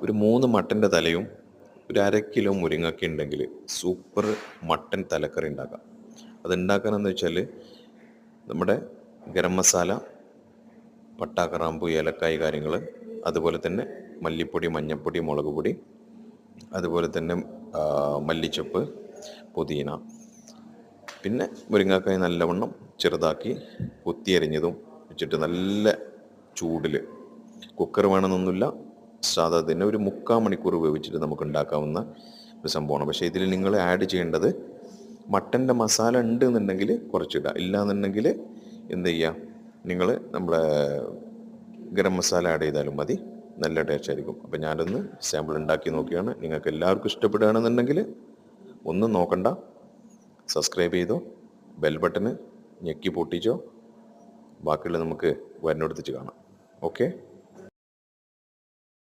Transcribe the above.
ഒരു 3 മട്ടൻ്റെ തലയും ഒരു 1/2 കിലോ മുരിങ്ങയ്ക്ക ഉണ്ടെങ്കിൽ സൂപ്പർ മട്ടൻ തലക്കറി ഉണ്ടാക്കാം. അതുണ്ടാക്കാനെന്ന് വെച്ചാൽ നമ്മുടെ ഗരം മസാല, പട്ട, കറാമ്പു, ഏലക്കായ് കാര്യങ്ങൾ, അതുപോലെ തന്നെ മല്ലിപ്പൊടി, മഞ്ഞൾപ്പൊടി, മുളക് പൊടി, അതുപോലെ തന്നെ മല്ലിച്ചപ്പ്, പുതിന, പിന്നെ മുരിങ്ങക്കായ് നല്ലവണ്ണം ചെറുതാക്കി കൊത്തിയരിഞ്ഞതും വെച്ചിട്ട് നല്ല ചൂടിൽ, കുക്കർ വേണമെന്നൊന്നുമില്ല, സാധാ തന്നെ ഒരു 3/4 മണിക്കൂർ വേവിച്ചിട്ട് നമുക്ക് ഉണ്ടാക്കാവുന്ന ഒരു സംഭവമാണ്. പക്ഷേ ഇതിൽ നിങ്ങൾ ആഡ് ചെയ്യേണ്ടത് മട്ടൻ്റെ മസാല ഉണ്ട് എന്നുണ്ടെങ്കിൽ കുറച്ചിടുക, ഇല്ലയെന്നുണ്ടെങ്കിൽ എന്ത് ചെയ്യുക, നിങ്ങൾ നമ്മളെ ഗരം മസാല ആഡ് ചെയ്താലും മതി, നല്ല ടേസ്റ്റ് ആയിരിക്കും. അപ്പോൾ ഞാനൊന്ന് സാമ്പിൾ ഉണ്ടാക്കി നോക്കിയാണ്. നിങ്ങൾക്ക് എല്ലാവർക്കും ഇഷ്ടപ്പെടുകയാണെന്നുണ്ടെങ്കിൽ ഒന്നും നോക്കണ്ട, സബ്സ്ക്രൈബ് ചെയ്തോ, ബെൽ ബട്ടന് ഞെക്കി പൊട്ടിച്ചോ. ബാക്കിയുള്ള നമുക്ക് വരുന്നിടത്തിച്ച് കാണാം. ഓക്കെ.